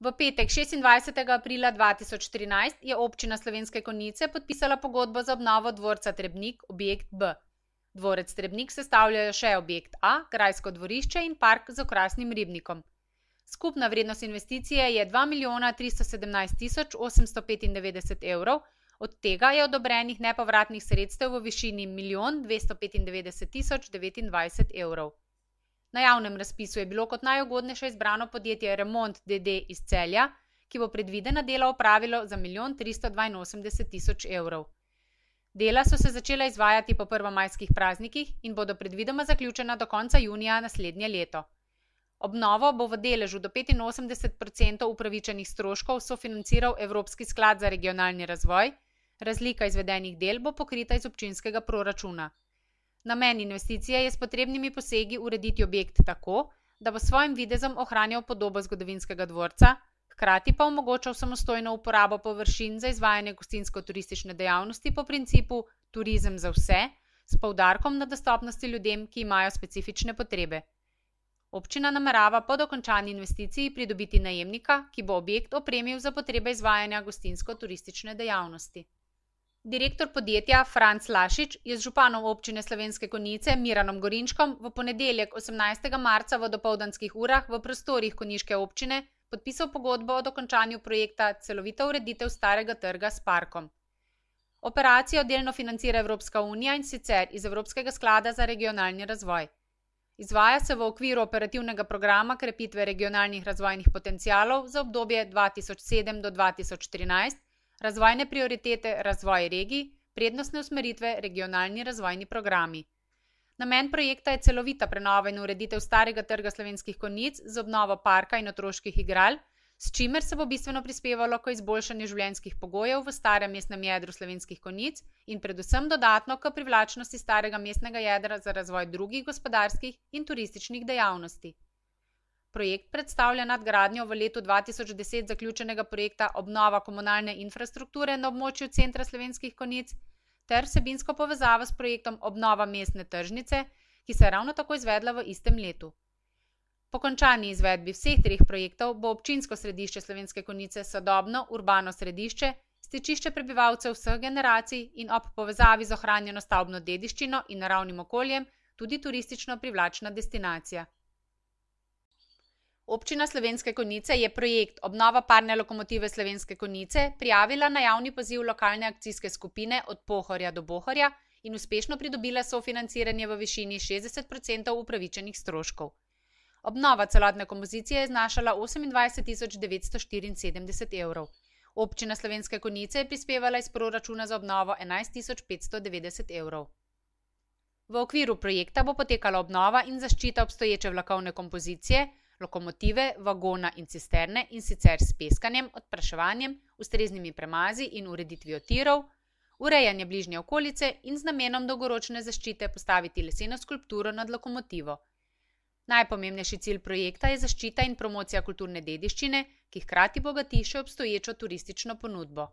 V petek 26. aprila 2013 je občina Slovenske Konjice podpisala pogodbo za obnovo dvorca Trebnik, objekt B. Dvorec Trebnik sestavljajo še objekt A, grajsko dvorišče in park z okrasnim ribnikom. Skupna vrednost investicije je 2.317.895 evrov, od tega je odobrenih nepovratnih sredstev v višini 1.295.029 evrov. Na javnem razpisu je bilo kot najugodnejše izbrano podjetje Remont d.d. iz Celja, ki bo predvidena dela opravilo za 1.382.000 evrov. Dela so se začela izvajati po prvomajskih praznikih in bodo predvidoma zaključena do konca junija naslednje leto. Obnovo bo v deležu do 85% upravičenih stroškov sofinanciral Evropski sklad za regionalni razvoj, razlika izvedenih del bo pokrita iz občinskega proračuna. Namen investicije je s potrebnimi posegi urediti objekt tako, da bo s svojim videzom ohranjal podobo zgodovinskega dvorca, hkrati pa omogočal samostojno uporabo površin za izvajanje gostinsko-turistične dejavnosti po principu turizem za vse, s poudarkom na dostopnosti ljudem, ki imajo specifične potrebe. Občina namerava po dokončani investiciji pridobiti najemnika, ki bo objekt opremil za potrebe izvajanja gostinsko-turistične dejavnosti. Direktor podjetja Franc Lašič je z županom občine Slovenske Konjice Miranom Gorinškom v ponedeljek 18. marca v dopoldanskih urah v prostorih konjiške občine podpisal pogodbo o dokončanju projekta Celovita ureditev Starega trga s parkom. Operacijo delno financira Evropska unija in sicer iz Evropskega sklada za regionalni razvoj. Izvaja se v okviru operativnega programa krepitve regionalnih razvojnih potencialov za obdobje 2007 do 2013, razvojne prioritete razvoj regij, prednostne usmeritve regionalni razvojni programi. Namen projekta je celovita prenova in ureditev Starega trga Slovenskih Konjic z obnovo parka in otroških igral, s čimer se bo bistveno prispevalo k izboljšanju življenjskih pogojev v starem mestnem jedru Slovenskih Konjic in predvsem dodatno k privlačnosti starega mestnega jedra za razvoj drugih gospodarskih in turističnih dejavnosti. Projekt predstavlja nadgradnjo v letu 2010 zaključenega projekta obnova komunalne infrastrukture na območju centra Slovenskih Konjic ter vsebinsko povezavo s projektom obnova mestne tržnice, ki se je ravno tako izvedla v istem letu. Po končani izvedbi vseh treh projektov bo občinsko središče Slovenske Konjice sodobno, urbano središče, stičišče prebivalcev vseh generacij in ob povezavi z ohranjeno stavbno dediščino in naravnim okoljem tudi turistično privlačna destinacija. Občina Slovenske Konjice je projekt obnova parne lokomotive Slovenske Konjice prijavila na javni poziv lokalne akcijske skupine Od Pohorja do Bohorja in uspešno pridobila sofinanciranje v višini 60% upravičenih stroškov. Obnova celotne kompozicije je znašala 28.974 evrov. Občina Slovenske Konjice je prispevala iz proračuna za obnovo 11.590 evrov. V okviru projekta bo potekala obnova in zaščita obstoječe vlakovne kompozicije, lokomotive, vagona in cisterne in sicer s peskanjem, odpraševanjem, ustreznimi premazi in ureditvijo tirov, urejanje bližnje okolice in z namenom dolgoročne zaščite postaviti leseno skulpturo nad lokomotivo. Najpomembnejši cilj projekta je zaščita in promocija kulturne dediščine, ki hkrati bogati še obstoječo turistično ponudbo.